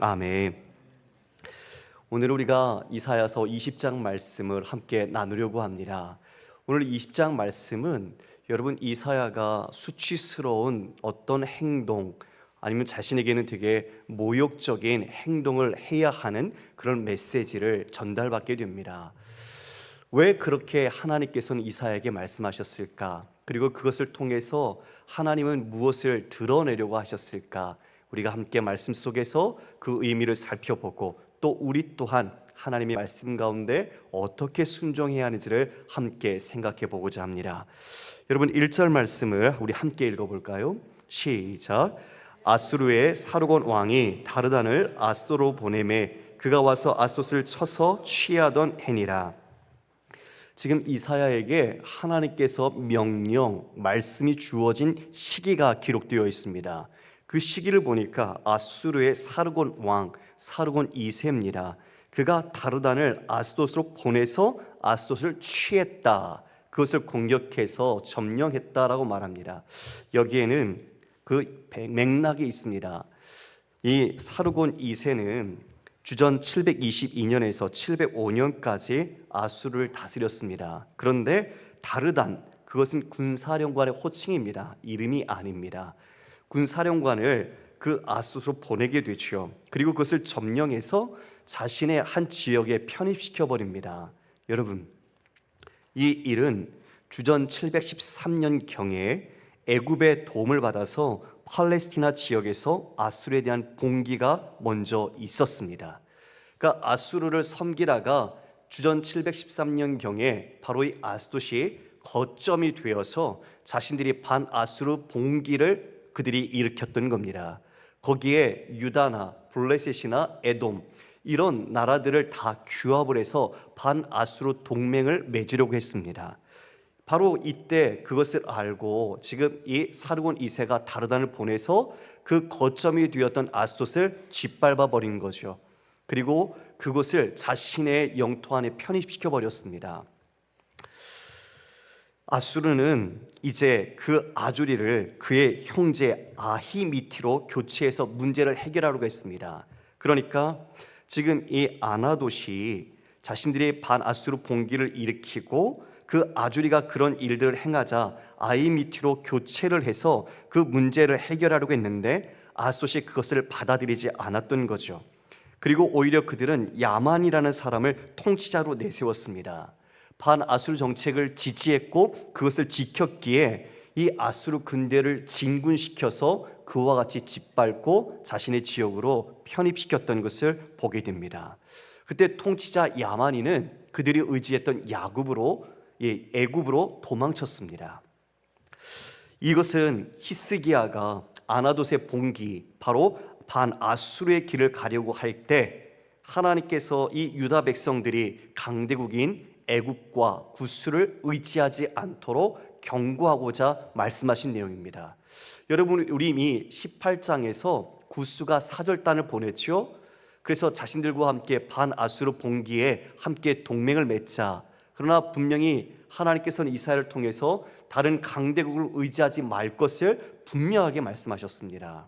아멘. 오늘 우리가 이사야서 20장 말씀을 함께 나누려고 합니다. 오늘 20장 말씀은 여러분 이사야가 수치스러운 어떤 행동 아니면 자신에게는 되게 모욕적인 행동을 해야 하는 그런 메시지를 전달받게 됩니다. 왜 그렇게 하나님께서는 이사야에게 말씀하셨을까? 그리고 그것을 통해서 하나님은 무엇을 드러내려고 하셨을까? 우리가 함께 말씀 속에서 그 의미를 살펴보고 또 우리 또한 하나님의 말씀 가운데 어떻게 순종해야 하는지를 함께 생각해 보고자 합니다. 여러분 1절 말씀을 우리 함께 읽어볼까요? 시작. 아수르의 사르곤 왕이 다르단을 아스도로 보내매 그가 와서 아스돗을 쳐서 취하던 해니라. 지금 이사야에게 하나님께서 명령, 말씀이 주어진 시기가 기록되어 있습니다. 그 시기를 보니까 아수르의 사르곤 왕, 사르곤 2세입니다. 그가 다르단을 아스돗으로 보내서 아스돗을 취했다. 그것을 공격해서 점령했다라고 말합니다. 여기에는 그 맥락이 있습니다. 이 사르곤 2세는 주전 722년에서 705년까지 아수르를 다스렸습니다. 그런데 다르단, 그것은 군사령관의 호칭입니다. 이름이 아닙니다. 군사령관을 그 아스돗으로 보내게 되죠. 그리고 그것을 점령해서 자신의 한 지역에 편입시켜 버립니다. 여러분, 이 일은 주전 713년경에 애굽의 도움을 받아서 팔레스티나 지역에서 아수르에 대한 봉기가 먼저 있었습니다. 그러니까 아수르를 섬기다가 주전 713년경에 바로 이 아스돗이 거점이 되어서 자신들이 반아수르 봉기를 그들이 일으켰던 겁니다. 거기에 유다나 블레셋이나 에돔 이런 나라들을 다 규합을 해서 반아수르 동맹을 맺으려고 했습니다. 바로 이때 그것을 알고 지금 이 사르곤 2세가 다르단을 보내서 그 거점이 되었던 아스돗을 짓밟아 버린 거죠. 그리고 그것을 자신의 영토 안에 편입시켜 버렸습니다. 아수르는 이제 그 아주리를 그의 형제 아히미티로 교체해서 문제를 해결하려고 했습니다. 그러니까 지금 이 아나돗이 자신들이 반아수르 봉기를 일으키고 그 아주리가 그런 일들을 행하자 아히미티로 교체를 해서 그 문제를 해결하려고 했는데 아스돗이 그것을 받아들이지 않았던 거죠. 그리고 오히려 그들은 야만이라는 사람을 통치자로 내세웠습니다. 반아수르 정책을 지지했고 그것을 지켰기에 이 아수르 군대를 진군시켜서 그와 같이 짓밟고 자신의 지역으로 편입시켰던 것을 보게 됩니다. 그때 통치자 야만이는 그들이 의지했던 애굽으로 도망쳤습니다. 이것은 히스기야가 아나돗의 봉기, 바로 반아수르의 길을 가려고 할 때 하나님께서 이 유다 백성들이 강대국인 애굽과 구스를 의지하지 않도록 경고하고자 말씀하신 내용입니다. 여러분, 우리 이미 18장에서 구스가 사절단을 보냈죠. 그래서 자신들과 함께 반아수르 봉기에 함께 동맹을 맺자. 그러나 분명히 하나님께서는 이사야를 통해서 다른 강대국을 의지하지 말 것을 분명하게 말씀하셨습니다.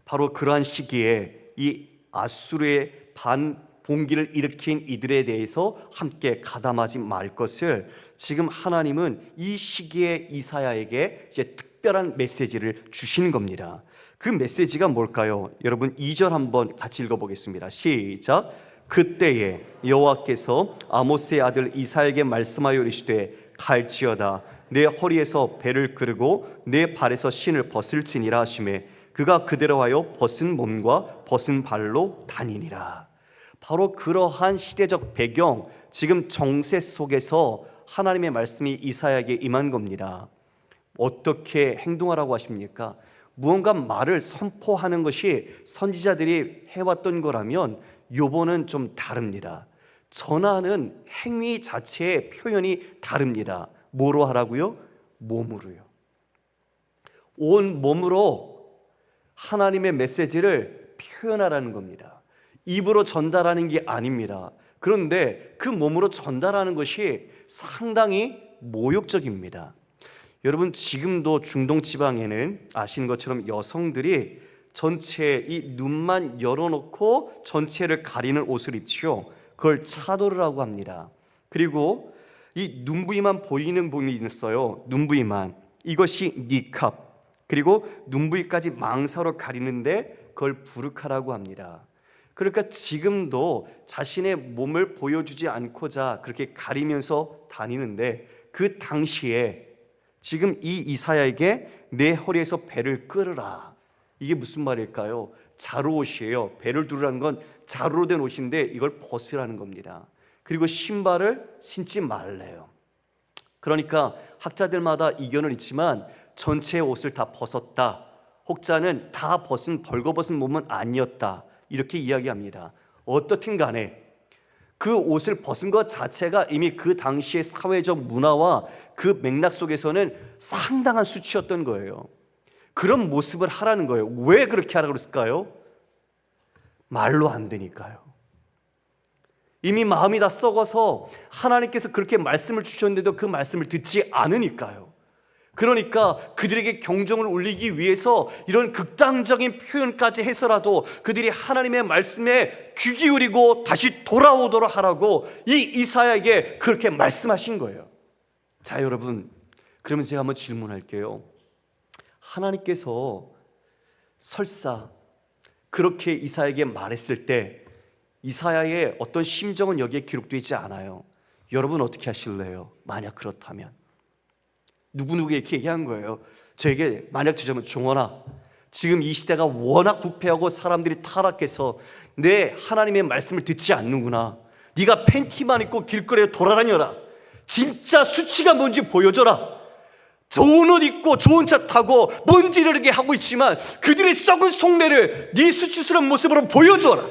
바로 그러한 시기에 이 아수르의 반봉기를 일으킨 이들에 대해서 함께 가담하지 말 것을 지금 하나님은 이 시기에 이사야에게 이제 특별한 메시지를 주시는 겁니다. 그 메시지가 뭘까요? 여러분 2절 한번 같이 읽어보겠습니다. 시작. 그때에 여호와께서 아모스의 아들 이사야에게 말씀하여 이르시되 갈지어다 내 허리에서 배를 그르고 내 발에서 신을 벗을지니라 하시매 그가 그대로 하여 벗은 몸과 벗은 발로 다니니라. 바로 그러한 시대적 배경, 지금 정세 속에서 하나님의 말씀이 이사야에게 임한 겁니다. 어떻게 행동하라고 하십니까? 무언가 말을 선포하는 것이 선지자들이 해왔던 거라면 요번은 좀 다릅니다. 전하는 행위 자체의 표현이 다릅니다. 뭐로 하라고요? 몸으로요. 온 몸으로 하나님의 메시지를 표현하라는 겁니다. 입으로 전달하는 게 아닙니다. 그런데 그 몸으로 전달하는 것이 상당히 모욕적입니다. 여러분 지금도 중동 지방에는 아시는 것처럼 여성들이 전체 이 눈만 열어놓고 전체를 가리는 옷을 입지요. 그걸 차도르라고 합니다. 그리고 이 눈 부위만 보이는 부분이 있어요. 눈 부위만. 이것이 니캅. 그리고 눈 부위까지 망사로 가리는데 그걸 부르카라고 합니다. 그러니까 지금도 자신의 몸을 보여주지 않고자 그렇게 가리면서 다니는데, 그 당시에 지금 이 이사야에게 내 허리에서 배를 끌으라, 이게 무슨 말일까요? 자루옷이에요. 배를 두르라는 건 자루로 된 옷인데 이걸 벗으라는 겁니다. 그리고 신발을 신지 말래요. 그러니까 학자들마다 이견은 있지만 전체의 옷을 다 벗었다, 혹자는 다 벌거벗은 몸은 아니었다, 이렇게 이야기합니다. 어떻든 간에 그 옷을 벗은 것 자체가 이미 그 당시의 사회적 문화와 그 맥락 속에서는 상당한 수치였던 거예요. 그런 모습을 하라는 거예요. 왜 그렇게 하라고 그랬을까요? 말로 안 되니까요. 이미 마음이 다 썩어서 하나님께서 그렇게 말씀을 주셨는데도 그 말씀을 듣지 않으니까요. 그러니까 그들에게 경종을 울리기 위해서 이런 극단적인 표현까지 해서라도 그들이 하나님의 말씀에 귀 기울이고 다시 돌아오도록 하라고 이 이사야에게 그렇게 말씀하신 거예요. 자, 여러분, 그러면 제가 한번 질문할게요. 하나님께서 설사 그렇게 이사야에게 말했을 때 이사야의 어떤 심정은 여기에 기록되지 않아요. 여러분 어떻게 하실래요? 만약 그렇다면 누구누구에게 이렇게 얘기한 거예요. 저에게 만약 주자면, 종원아, 지금 이 시대가 워낙 부패하고 사람들이 타락해서 내 하나님의 말씀을 듣지 않는구나. 네가 팬티만 입고 길거리에 돌아다녀라. 진짜 수치가 뭔지 보여줘라. 좋은 옷 입고 좋은 차 타고 먼지르르게 하고 있지만 그들의 썩은 속내를 네 수치스러운 모습으로 보여줘라.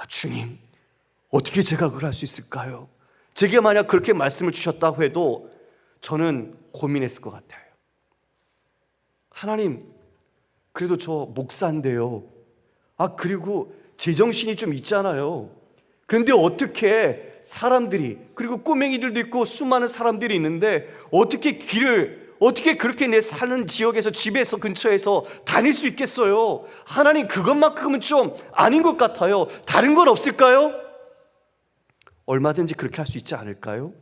주님, 어떻게 제가 그걸 할 수 있을까요? 제게 만약 그렇게 말씀을 주셨다고 해도 저는 고민했을 것 같아요. 하나님, 그래도 저 목사인데요. 그리고 제정신이 좀 있잖아요. 그런데 어떻게 사람들이, 그리고 꼬맹이들도 있고 수많은 사람들이 있는데 어떻게 그렇게 내 사는 지역에서, 집에서, 근처에서 다닐 수 있겠어요? 하나님, 그것만큼은 좀 아닌 것 같아요. 다른 건 없을까요? 얼마든지 그렇게 할 수 있지 않을까요?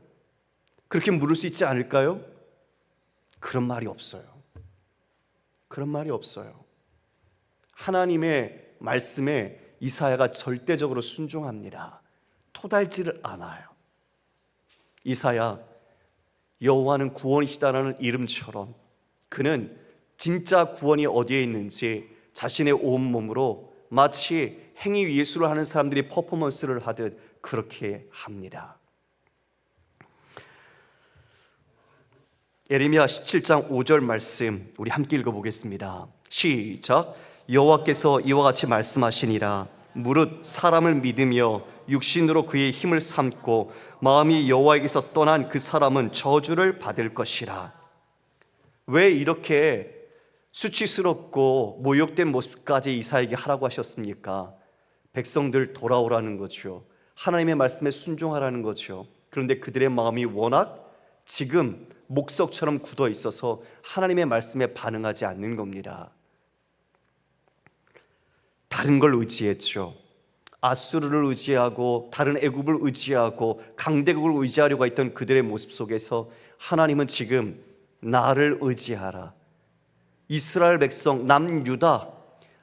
그렇게 물을 수 있지 않을까요? 그런 말이 없어요. 그런 말이 없어요. 하나님의 말씀에 이사야가 절대적으로 순종합니다. 토달지를 않아요. 이사야, 여호와는 구원이시다라는 이름처럼 그는 진짜 구원이 어디에 있는지 자신의 온몸으로 마치 행위 예술을 하는 사람들이 퍼포먼스를 하듯 그렇게 합니다. 예레미야 17장 5절 말씀 우리 함께 읽어보겠습니다. 시작. 여호와께서 이와 같이 말씀하시니라. 무릇 사람을 믿으며 육신으로 그의 힘을 삼고 마음이 여호와에게서 떠난 그 사람은 저주를 받을 것이라. 왜 이렇게 수치스럽고 모욕된 모습까지 이사야에게 하라고 하셨습니까? 백성들 돌아오라는 거죠. 하나님의 말씀에 순종하라는 거죠. 그런데 그들의 마음이 워낙 지금 목석처럼 굳어 있어서 하나님의 말씀에 반응하지 않는 겁니다. 다른 걸 의지했죠. 아수르를 의지하고 다른 애굽을 의지하고 강대국을 의지하려고 했던 그들의 모습 속에서 하나님은 지금 나를 의지하라. 이스라엘 백성, 남유다,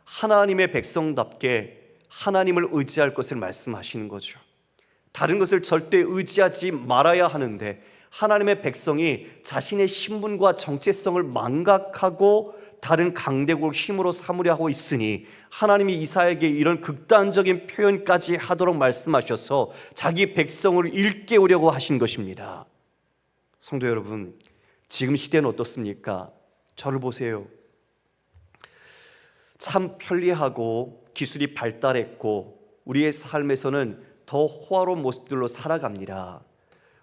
하나님의 백성답게 하나님을 의지할 것을 말씀하시는 거죠. 다른 것을 절대 의지하지 말아야 하는데 하나님의 백성이 자신의 신분과 정체성을 망각하고 다른 강대국을 힘으로 삼으려 하고 있으니 하나님이 이사야에게 이런 극단적인 표현까지 하도록 말씀하셔서 자기 백성을 일깨우려고 하신 것입니다. 성도 여러분, 지금 시대는 어떻습니까? 저를 보세요. 참 편리하고 기술이 발달했고 우리의 삶에서는 더 호화로운 모습들로 살아갑니다.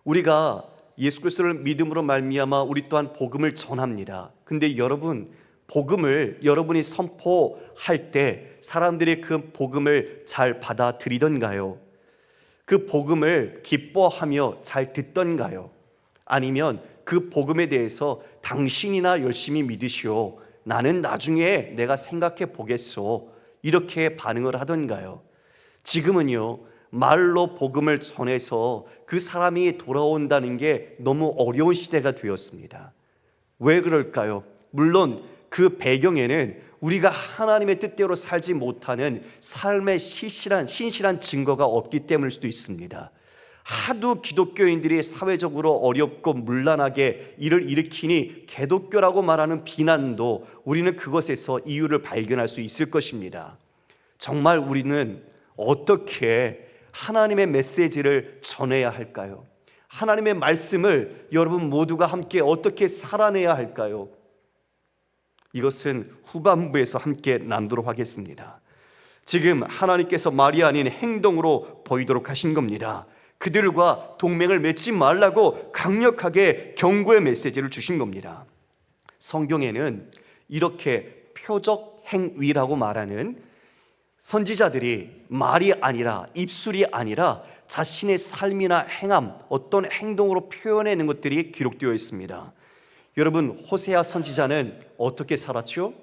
우리가 예수 그리스도를 믿음으로 말미암아 우리 또한 복음을 전합니다. 근데 여러분, 복음을 여러분이 선포할 때 사람들이 그 복음을 잘 받아들이던가요? 그 복음을 기뻐하며 잘 듣던가요? 아니면 그 복음에 대해서 당신이나 열심히 믿으시오, 나는 나중에 내가 생각해 보겠소. 이렇게 반응을 하던가요? 지금은요, 말로 복음을 전해서 그 사람이 돌아온다는 게 너무 어려운 시대가 되었습니다. 왜 그럴까요? 물론 그 배경에는 우리가 하나님의 뜻대로 살지 못하는 삶의 신실한 증거가 없기 때문일 수도 있습니다. 하도 기독교인들이 사회적으로 어렵고 문란하게 일을 일으키니 개독교라고 말하는 비난도 우리는 그것에서 이유를 발견할 수 있을 것입니다. 정말 우리는 어떻게 하나님의 메시지를 전해야 할까요? 하나님의 말씀을 여러분 모두가 함께 어떻게 살아내야 할까요? 이것은 후반부에서 함께 나누도록 하겠습니다. 지금 하나님께서 말이 아닌 행동으로 보이도록 하신 겁니다. 그들과 동맹을 맺지 말라고 강력하게 경고의 메시지를 주신 겁니다. 성경에는 이렇게 표적 행위라고 말하는 선지자들이 말이 아니라 입술이 아니라 자신의 삶이나 행함, 어떤 행동으로 표현하는 것들이 기록되어 있습니다. 여러분, 호세아 선지자는 어떻게 살았죠?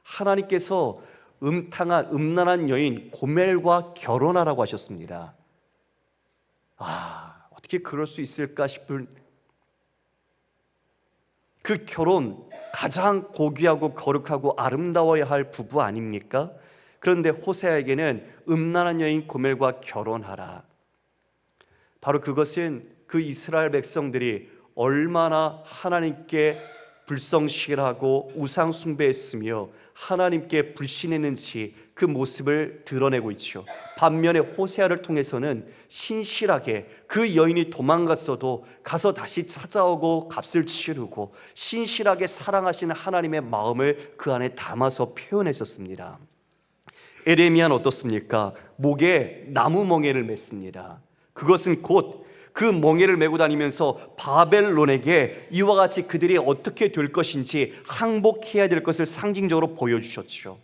하나님께서 음란한 여인 고멜과 결혼하라고 하셨습니다. 어떻게 그럴 수 있을까 싶은 그 결혼, 가장 고귀하고 거룩하고 아름다워야 할 부부 아닙니까? 그런데 호세아에게는 음란한 여인 고멜과 결혼하라. 바로 그것은 그 이스라엘 백성들이 얼마나 하나님께 불성실하고 우상 숭배했으며 하나님께 불신했는지 그 모습을 드러내고 있죠. 반면에 호세아를 통해서는 신실하게 그 여인이 도망갔어도 가서 다시 찾아오고 값을 치르고 신실하게 사랑하시는 하나님의 마음을 그 안에 담아서 표현했었습니다. 에레미야는 어떻습니까? 목에 나무 멍에를 맸습니다. 그것은 곧 그 멍에를 메고 다니면서 바벨론에게 이와 같이 그들이 어떻게 될 것인지 항복해야 될 것을 상징적으로 보여주셨죠.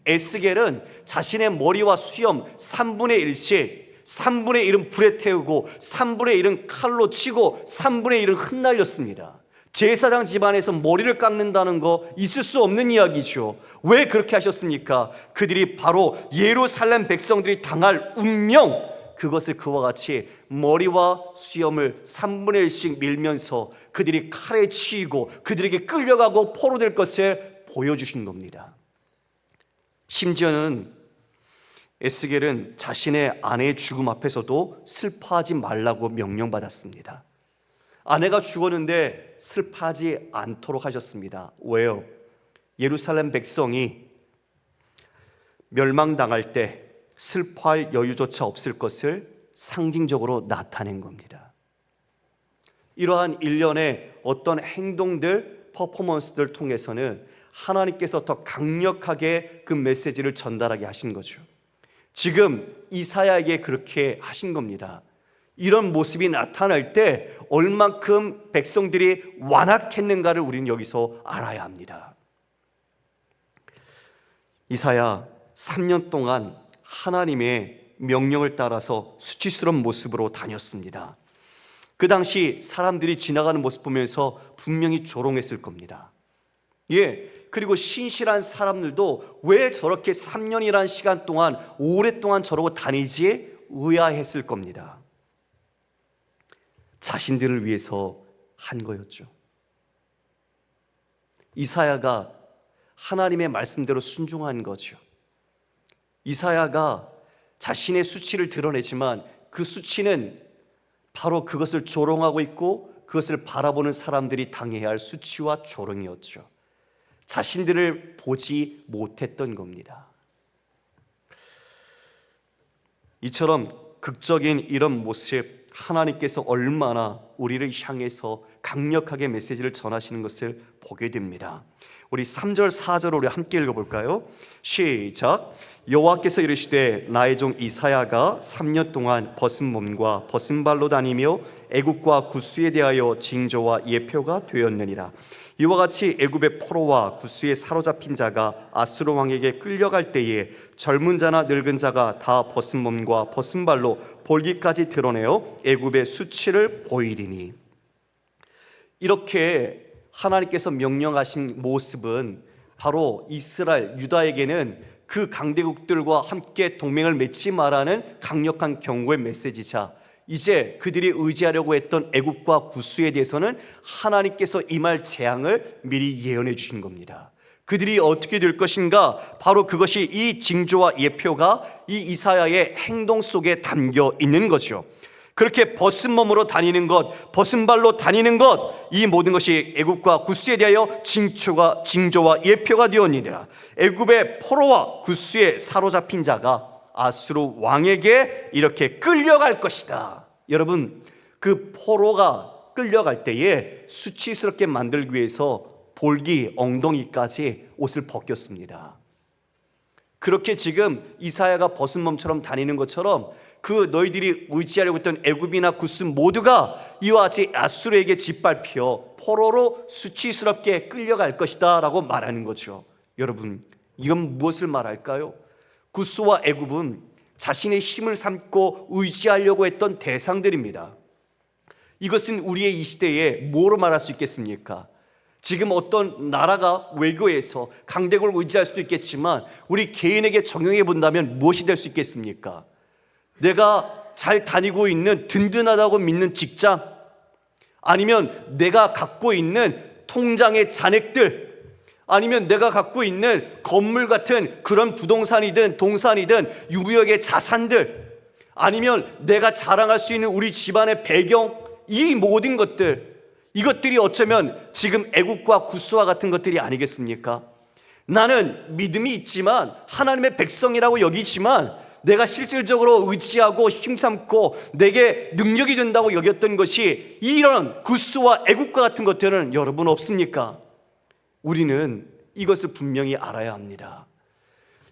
에스겔은 자신의 머리와 수염 3분의 1씩 3분의 1은 불에 태우고 3분의 1은 칼로 치고 3분의 1은 흩날렸습니다. 제사장 집안에서 머리를 깎는다는 거 있을 수 없는 이야기죠. 왜 그렇게 하셨습니까? 그들이 바로 예루살렘 백성들이 당할 운명, 그것을 그와 같이 머리와 수염을 3분의 1씩 밀면서 그들이 칼에 치이고 그들에게 끌려가고 포로될 것을 보여주신 겁니다. 심지어는 에스겔은 자신의 아내의 죽음 앞에서도 슬퍼하지 말라고 명령받았습니다. 아내가 죽었는데 슬퍼하지 않도록 하셨습니다. 왜요? 예루살렘 백성이 멸망당할 때 슬퍼할 여유조차 없을 것을 상징적으로 나타낸 겁니다. 이러한 일련의 어떤 행동들, 퍼포먼스들 통해서는 하나님께서 더 강력하게 그 메시지를 전달하게 하신 거죠. 지금 이사야에게 그렇게 하신 겁니다. 이런 모습이 나타날 때 얼만큼 백성들이 완악했는가를 우리는 여기서 알아야 합니다. 이사야 3년 동안 하나님의 명령을 따라서 수치스러운 모습으로 다녔습니다. 그 당시 사람들이 지나가는 모습 보면서 분명히 조롱했을 겁니다. 그리고 신실한 사람들도 왜 저렇게 3년이라는 시간 동안 오랫동안 저러고 다니지 의아했을 겁니다. 자신들을 위해서 한 거였죠. 이사야가 하나님의 말씀대로 순종한 거죠. 이사야가 자신의 수치를 드러내지만 그 수치는 바로 그것을 조롱하고 있고 그것을 바라보는 사람들이 당해야 할 수치와 조롱이었죠. 자신들을 보지 못했던 겁니다. 이처럼 극적인 이런 모습, 하나님께서 얼마나 우리를 향해서 강력하게 메시지를 전하시는 것을 보게 됩니다. 우리 3절 4절을 우리 함께 읽어볼까요? 시작. 여호와께서 이르시되 나의 종 이사야가 3년 동안 벗은 몸과 벗은 발로 다니며 애굽과 구스에 대하여 징조와 예표가 되었느니라. 이와 같이 애굽의 포로와 구스에 사로잡힌 자가 아수르 왕에게 끌려갈 때에 젊은 자나 늙은 자가 다 벗은 몸과 벗은 발로 볼기까지 드러내어 애굽의 수치를 보이리니. 이렇게 하나님께서 명령하신 모습은 바로 이스라엘, 유다에게는 그 강대국들과 함께 동맹을 맺지 말라는 강력한 경고의 메시지자, 이제 그들이 의지하려고 했던 애굽과 구스에 대해서는 하나님께서 임할 재앙을 미리 예언해 주신 겁니다. 그들이 어떻게 될 것인가, 바로 그것이 이 징조와 예표가 이 이사야의 행동 속에 담겨 있는 거죠. 그렇게 벗은 몸으로 다니는 것, 벗은 발로 다니는 것, 이 모든 것이 애굽과 구스에 대하여 징조와 예표가 되었느니라. 애굽의 포로와 구스에 사로잡힌 자가 아수르 왕에게 이렇게 끌려갈 것이다. 여러분, 그 포로가 끌려갈 때에 수치스럽게 만들기 위해서 볼기, 엉덩이까지 옷을 벗겼습니다. 그렇게 지금 이사야가 벗은 몸처럼 다니는 것처럼 그 너희들이 의지하려고 했던 애굽이나 구스 모두가 이와 같이 아수르에게 짓밟혀 포로로 수치스럽게 끌려갈 것이다 라고 말하는 거죠. 여러분, 이건 무엇을 말할까요? 구스와 애굽은 자신의 힘을 삼고 의지하려고 했던 대상들입니다. 이것은 우리의 이 시대에 뭐로 말할 수 있겠습니까? 지금 어떤 나라가 외교에서 강대국을 의지할 수도 있겠지만 우리 개인에게 적용해 본다면 무엇이 될 수 있겠습니까? 내가 잘 다니고 있는 든든하다고 믿는 직장, 아니면 내가 갖고 있는 통장의 잔액들, 아니면 내가 갖고 있는 건물 같은 그런 부동산이든 동산이든 유무역의 자산들, 아니면 내가 자랑할 수 있는 우리 집안의 배경, 이 모든 것들, 이것들이 어쩌면 지금 애국과 구스와 같은 것들이 아니겠습니까? 나는 믿음이 있지만 하나님의 백성이라고 여기지만 내가 실질적으로 의지하고 힘삼고 내게 능력이 된다고 여겼던 것이 이런 구스와 애국과 같은 것들은 여러분 없습니까? 우리는 이것을 분명히 알아야 합니다.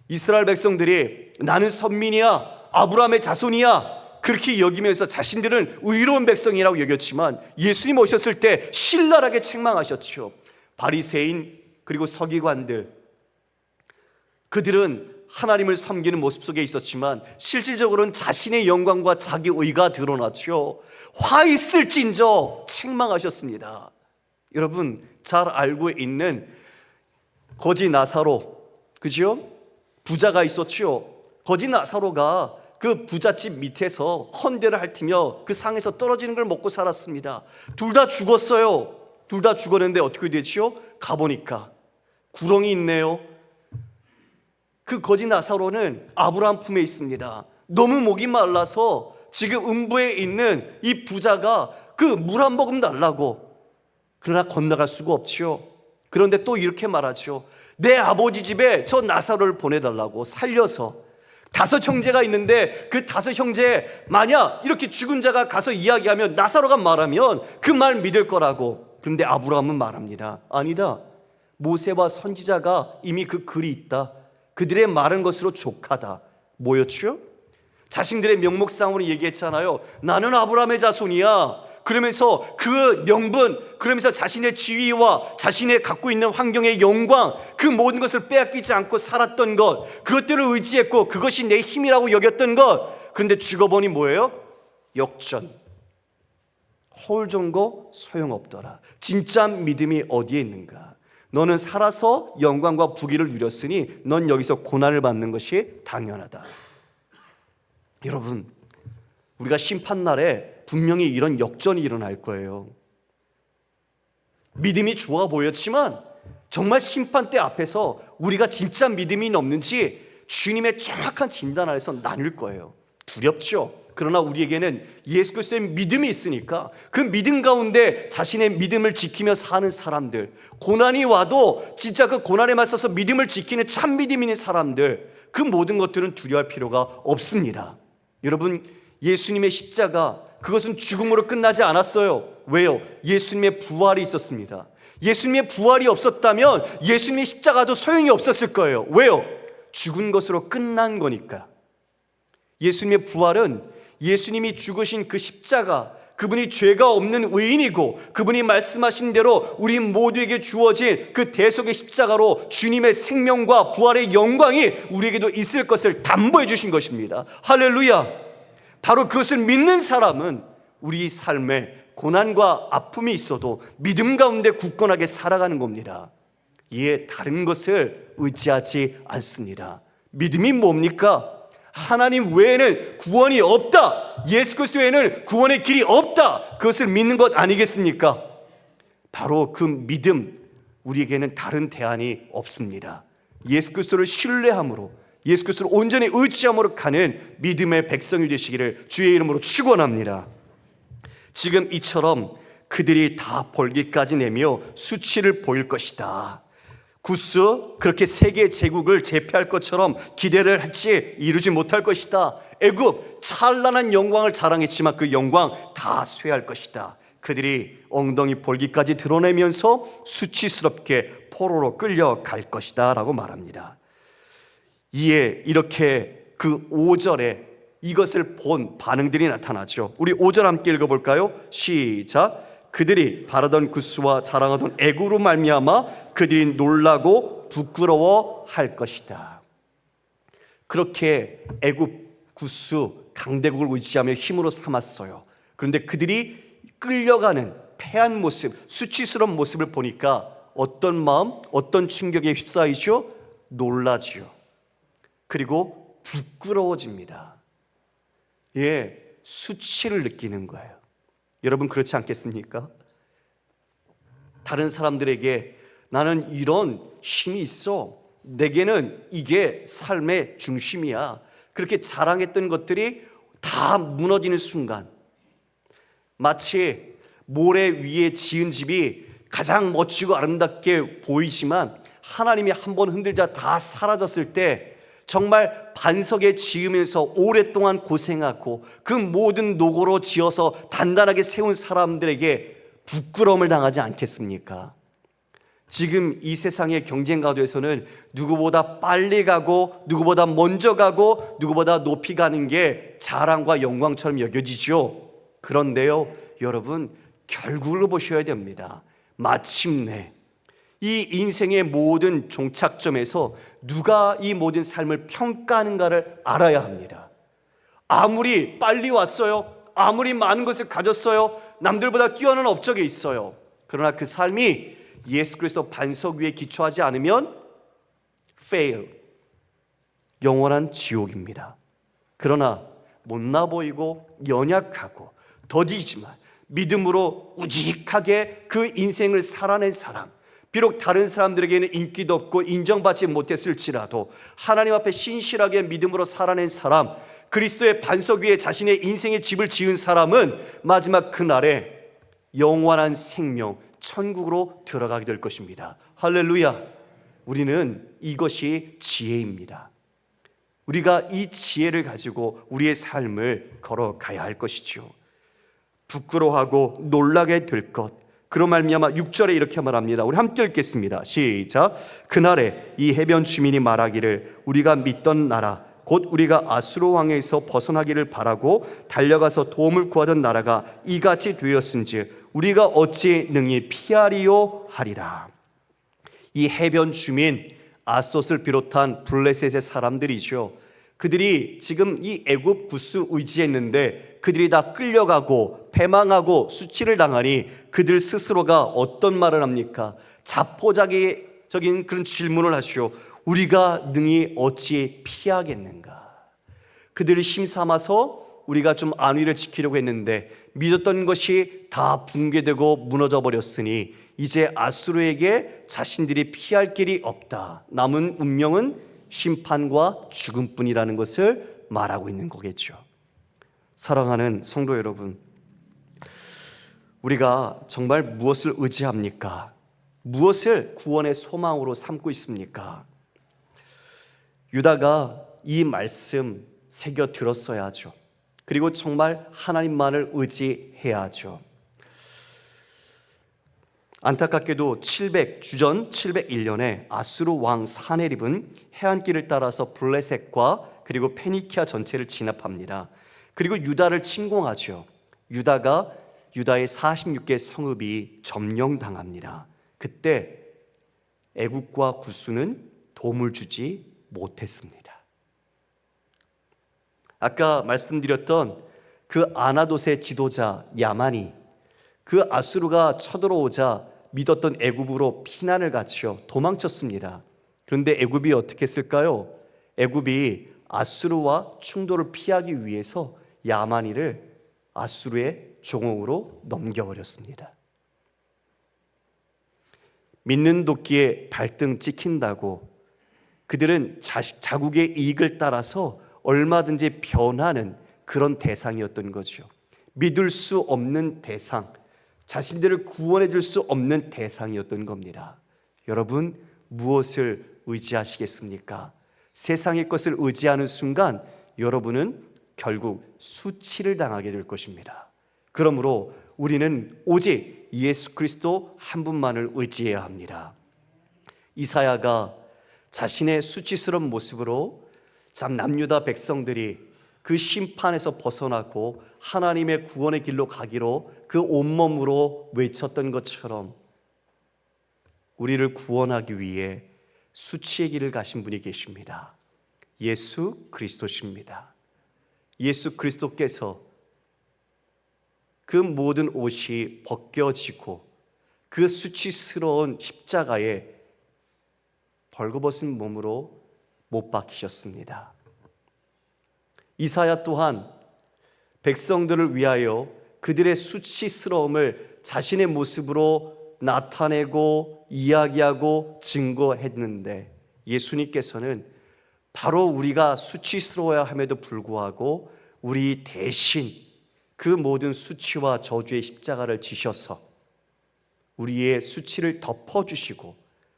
이스라엘 백성들이 나는 선민이야, 아브라함의 자손이야, 그렇게 여기면서 자신들은 의로운 백성이라고 여겼지만 예수님 오셨을 때 신랄하게 책망하셨죠. 바리새인 그리고 서기관들, 그들은 하나님을 섬기는 모습 속에 있었지만 실질적으로는 자신의 영광과 자기 의가 드러났죠. 화 있을진저 책망하셨습니다. 여러분 잘 알고 있는 거지 나사로, 그죠? 부자가 있었죠. 거지 나사로가 그 부잣집 밑에서 헌대를 핥으며 그 상에서 떨어지는 걸 먹고 살았습니다. 둘 다 죽었어요. 둘 다 죽었는데 어떻게 되지요? 가보니까 구렁이 있네요. 그 거지 나사로는 아브라함 품에 있습니다. 너무 목이 말라서 지금 음부에 있는 이 부자가 그 물 한 모금 달라고, 그러나 건너갈 수가 없지요. 그런데 또 이렇게 말하죠. 내 아버지 집에 저 나사로를 보내달라고, 살려서. 5 형제가 있는데 그 5 형제 만약 이렇게 죽은 자가 가서 이야기하면, 나사로가 말하면 그 말 믿을 거라고. 그런데 아브라함은 말합니다. 아니다, 모세와 선지자가 이미 그 글이 있다. 그들의 말한 것으로 족하다. 뭐였죠? 자신들의 명목상으로 얘기했잖아요. 나는 아브라함의 자손이야. 그러면서 그 명분, 그러면서 자신의 지위와 자신의 갖고 있는 환경의 영광, 그 모든 것을 빼앗기지 않고 살았던 것, 그것들을 의지했고 그것이 내 힘이라고 여겼던 것. 그런데 죽어보니 뭐예요? 역전. 홀정거 소용없더라. 진짜 믿음이 어디에 있는가? 너는 살아서 영광과 부귀를 누렸으니 넌 여기서 고난을 받는 것이 당연하다. 여러분, 우리가 심판날에 분명히 이런 역전이 일어날 거예요. 믿음이 좋아 보였지만 정말 심판대 앞에서 우리가 진짜 믿음이 없는지 주님의 정확한 진단 아래서 나뉠 거예요. 두렵죠. 그러나 우리에게는 예수 그리스도의 믿음이 있으니까 그 믿음 가운데 자신의 믿음을 지키며 사는 사람들, 고난이 와도 진짜 그 고난에 맞서서 믿음을 지키는 참 믿음 있는 사람들, 그 모든 것들은 두려워할 필요가 없습니다. 여러분, 예수님의 십자가, 그것은 죽음으로 끝나지 않았어요. 왜요? 예수님의 부활이 있었습니다. 예수님의 부활이 없었다면 예수님의 십자가도 소용이 없었을 거예요. 왜요? 죽은 것으로 끝난 거니까. 예수님의 부활은 예수님이 죽으신 그 십자가, 그분이 죄가 없는 의인이고 그분이 말씀하신 대로 우리 모두에게 주어진 그 대속의 십자가로 주님의 생명과 부활의 영광이 우리에게도 있을 것을 담보해 주신 것입니다. 할렐루야. 바로 그것을 믿는 사람은 우리 삶에 고난과 아픔이 있어도 믿음 가운데 굳건하게 살아가는 겁니다. 이에 다른 것을 의지하지 않습니다. 믿음이 뭡니까? 하나님 외에는 구원이 없다. 예수 그리스도 외에는 구원의 길이 없다. 그것을 믿는 것 아니겠습니까? 바로 그 믿음, 우리에게는 다른 대안이 없습니다. 예수 그리스도를 신뢰함으로, 예수 그리스도를 온전히 의지함으로 가는 믿음의 백성이 되시기를 주의 이름으로 축원합니다. 지금 이처럼 그들이 다 벌기까지 내며 수치를 보일 것이다. 구스 그렇게 세계 제국을 제패할 것처럼 기대를 했지 이루지 못할 것이다. 애굽 찬란한 영광을 자랑했지만 그 영광 다 쇠할 것이다. 그들이 엉덩이 볼기까지 드러내면서 수치스럽게 포로로 끌려갈 것이다 라고 말합니다. 이에 이렇게 그 5절에 이것을 본 반응들이 나타나죠. 우리 5절 함께 읽어볼까요? 시작. 그들이 바라던 구스와 자랑하던 애굽으로 말미암아 그들이 놀라고 부끄러워할 것이다. 그렇게 애굽, 구스, 강대국을 의지하며 힘으로 삼았어요. 그런데 그들이 끌려가는 패한 모습, 수치스러운 모습을 보니까 어떤 마음, 어떤 충격에 휩싸이죠? 놀라지요. 그리고 부끄러워집니다. 예, 수치를 느끼는 거예요. 여러분 그렇지 않겠습니까? 다른 사람들에게 나는 이런 힘이 있어, 내게는 이게 삶의 중심이야, 그렇게 자랑했던 것들이 다 무너지는 순간, 마치 모래 위에 지은 집이 가장 멋지고 아름답게 보이지만 하나님이 한번 흔들자 다 사라졌을 때 정말 반석에 지으면서 오랫동안 고생하고 그 모든 노고로 지어서 단단하게 세운 사람들에게 부끄러움을 당하지 않겠습니까? 지금 이 세상의 경쟁 가도에서는 누구보다 빨리 가고 누구보다 먼저 가고 누구보다 높이 가는 게 자랑과 영광처럼 여겨지죠. 그런데요, 여러분 결국을 보셔야 됩니다. 마침내 이 인생의 모든 종착점에서 누가 이 모든 삶을 평가하는가를 알아야 합니다. 아무리 빨리 왔어요, 아무리 많은 것을 가졌어요, 남들보다 뛰어난 업적에 있어요, 그러나 그 삶이 예수 그리스도 반석 위에 기초하지 않으면 fail, 영원한 지옥입니다. 그러나 못나 보이고 연약하고 더디지만 믿음으로 우직하게 그 인생을 살아낸 사람, 비록 다른 사람들에게는 인기도 없고 인정받지 못했을지라도 하나님 앞에 신실하게 믿음으로 살아낸 사람, 그리스도의 반석 위에 자신의 인생의 집을 지은 사람은 마지막 그날에 영원한 생명, 천국으로 들어가게 될 것입니다. 할렐루야. 우리는 이것이 지혜입니다. 우리가 이 지혜를 가지고 우리의 삶을 걸어가야 할 것이죠. 부끄러워하고 놀라게 될 것, 그로 말미암아 6절에 이렇게 말합니다. 우리 함께 읽겠습니다. 시작. 그날에 이 해변 주민이 말하기를 우리가 믿던 나라 곧 우리가 아수르 왕에서 벗어나기를 바라고 달려가서 도움을 구하던 나라가 이같이 되었은즉 우리가 어찌 능히 피하리요 하리라. 이 해변 주민, 아스돗을 비롯한 블레셋의 사람들이죠. 그들이 지금 이 애굽 구스 의지했는데 그들이 다 끌려가고 패망하고 수치를 당하니 그들 스스로가 어떤 말을 합니까? 자포자기적인 그런 질문을 하시오. 우리가 능히 어찌 피하겠는가? 그들을 힘삼아서 우리가 좀 안위를 지키려고 했는데 믿었던 것이 다 붕괴되고 무너져 버렸으니 이제 아수르에게 자신들이 피할 길이 없다. 남은 운명은 심판과 죽음뿐이라는 것을 말하고 있는 거겠죠. 사랑하는 성도 여러분, 우리가 정말 무엇을 의지합니까? 무엇을 구원의 소망으로 삼고 있습니까? 유다가 이 말씀 새겨 들었어야죠. 그리고 정말 하나님만을 의지해야죠. 안타깝게도 주전 701년에 아수르 왕 사네립은 해안길을 따라서 블레셋과 그리고 페니키아 전체를 진압합니다. 그리고 유다를 침공하죠. 유다의 46개 성읍이 점령당합니다. 그때 애굽과 구스는 도움을 주지 못했습니다. 아까 말씀드렸던 그 아나돗의 지도자 야만이 그 아수르가 쳐들어오자 믿었던 애굽으로 피난을 가지요 도망쳤습니다. 그런데 애굽이 어떻게 했을까요? 애굽이 아수르와 충돌을 피하기 위해서 야마니를 아수르의 종으로 넘겨버렸습니다. 믿는 도끼에 발등 찍힌다고 그들은 자국의 이익을 따라서 얼마든지 변하는 그런 대상이었던 거죠. 믿을 수 없는 대상, 자신들을 구원해 줄 수 없는 대상이었던 겁니다. 여러분, 무엇을 의지하시겠습니까? 세상의 것을 의지하는 순간 여러분은 결국 수치를 당하게 될 것입니다. 그러므로 우리는 오직 예수 그리스도 한 분만을 의지해야 합니다. 이사야가 자신의 수치스러운 모습으로 참 남유다 백성들이 그 심판에서 벗어나고 하나님의 구원의 길로 가기로 그 온몸으로 외쳤던 것처럼 우리를 구원하기 위해 수치의 길을 가신 분이 계십니다. 예수 그리스도십니다. 예수 그리스도께서 그 모든 옷이 벗겨지고 그 수치스러운 십자가에 벌거벗은 몸으로 못 박히셨습니다. 이사야 또한 백성들을 위하여 그들의 수치스러움을 자신의 모습으로 나타내고 이야기하고 증거했는데 예수님께서는 바로 우리가 수치스러워야 함에도 불구하고 우리 대신 그 모든 수치와 저주의 십자가를 지셔서 우리의 수치를 덮어주시고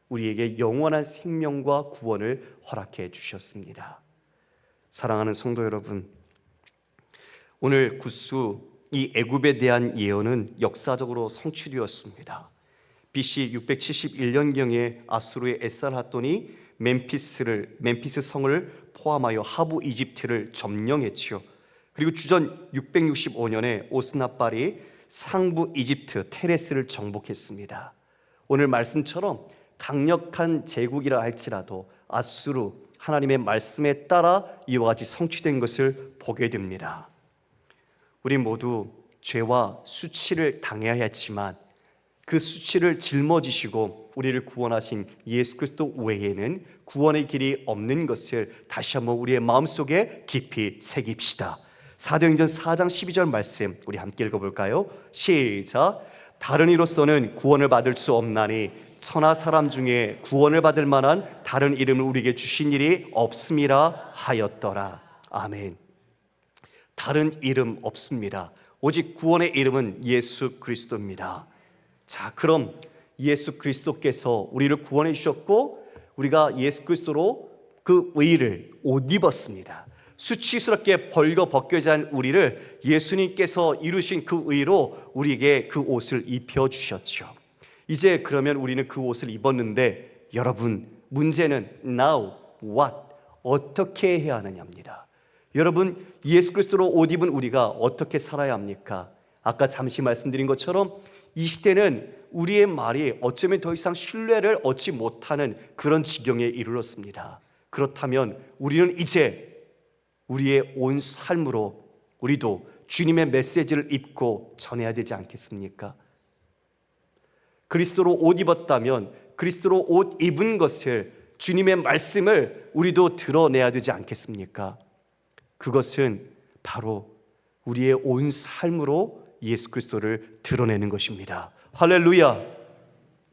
우리에게 영원한 생명과 구원을 허락해 주셨습니다. 사랑하는 성도 여러분, 오늘 굿수 이 애굽에 대한 예언은 역사적으로 성취되었습니다. BC 671년경에 아수르의 에살하돈이 멤피스 성을 포함하여 하부 이집트를 점령했지요. 그리고 주전 665년에 오스나발이 상부 이집트 테레스를 정복했습니다. 오늘 말씀처럼 강력한 제국이라 할지라도 아수르 하나님의 말씀에 따라 이와 같이 성취된 것을 보게 됩니다. 우리 모두 죄와 수치를 당해야 했지만 그 수치를 짊어지시고 우리를 구원하신 예수 그리스도 외에는 구원의 길이 없는 것을 다시 한번 우리의 마음속에 깊이 새깁시다. 사도행전 4장 12절 말씀 우리 함께 읽어볼까요? 시작. 다른 이로서는 구원을 받을 수 없나니 천하 사람 중에 구원을 받을 만한 다른 이름을 우리에게 주신 일이 없음이라 하였더라. 아멘. 다른 이름 없습니다. 오직 구원의 이름은 예수 그리스도입니다. 자, 그럼 예수 그리스도께서 우리를 구원해 주셨고 우리가 예수 그리스도로 그 의를 옷 입었습니다. 수치스럽게 벌거벗겨진 우리를 예수님께서 이루신 그 의로 우리에게 그 옷을 입혀주셨죠. 이제 그러면 우리는 그 옷을 입었는데 여러분, 문제는 now what? 어떻게 해야 하느냐입니다. 여러분, 예수 그리스도로 옷 입은 우리가 어떻게 살아야 합니까? 아까 잠시 말씀드린 것처럼 이 시대는 우리의 말이 어쩌면 더 이상 신뢰를 얻지 못하는 그런 지경에 이르렀습니다. 그렇다면 우리는 이제 우리의 온 삶으로 우리도 주님의 메시지를 입고 전해야 되지 않겠습니까? 그리스도로 옷 입었다면 그리스도로 옷 입은 것을 주님의 말씀을 우리도 드러내야 되지 않겠습니까? 그것은 바로 우리의 온 삶으로 예수 그리스도를 드러내는 것입니다. 할렐루야!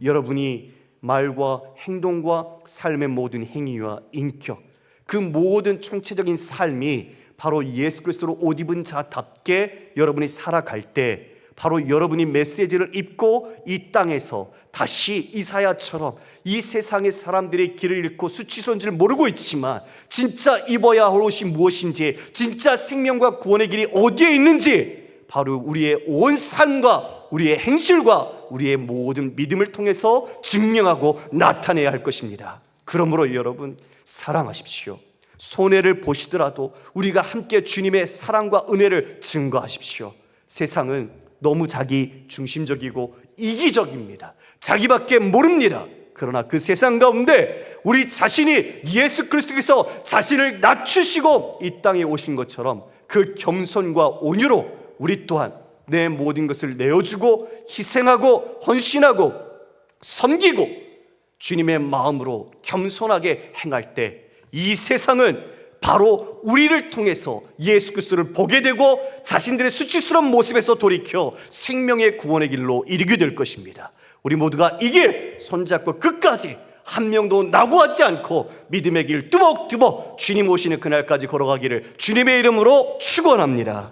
여러분이 말과 행동과 삶의 모든 행위와 인격, 그 모든 총체적인 삶이 바로 예수 그리스도로 옷 입은 자답게 여러분이 살아갈 때 바로 여러분이 메시지를 입고 이 땅에서 다시 이사야처럼 이 세상의 사람들의 길을 잃고 수치스러운 줄 모르고 있지만 진짜 입어야 할 옷이 무엇인지, 진짜 생명과 구원의 길이 어디에 있는지 바로 우리의 온 삶과 우리의 행실과 우리의 모든 믿음을 통해서 증명하고 나타내야 할 것입니다. 그러므로 여러분, 사랑하십시오. 손해를 보시더라도 우리가 함께 주님의 사랑과 은혜를 증거하십시오. 세상은 너무 자기 중심적이고 이기적입니다. 자기밖에 모릅니다. 그러나 그 세상 가운데 우리 자신이 예수 그리스도께서 자신을 낮추시고 이 땅에 오신 것처럼 그 겸손과 온유로 우리 또한 내 모든 것을 내어주고 희생하고 헌신하고 섬기고 주님의 마음으로 겸손하게 행할 때 이 세상은 바로 우리를 통해서 예수 그리스도를 보게 되고 자신들의 수치스러운 모습에서 돌이켜 생명의 구원의 길로 이르게 될 것입니다. 우리 모두가 이 길 손잡고 끝까지 한 명도 낙오하지 않고 믿음의 길 뚜벅뚜벅 주님 오시는 그날까지 걸어가기를 주님의 이름으로 축원합니다.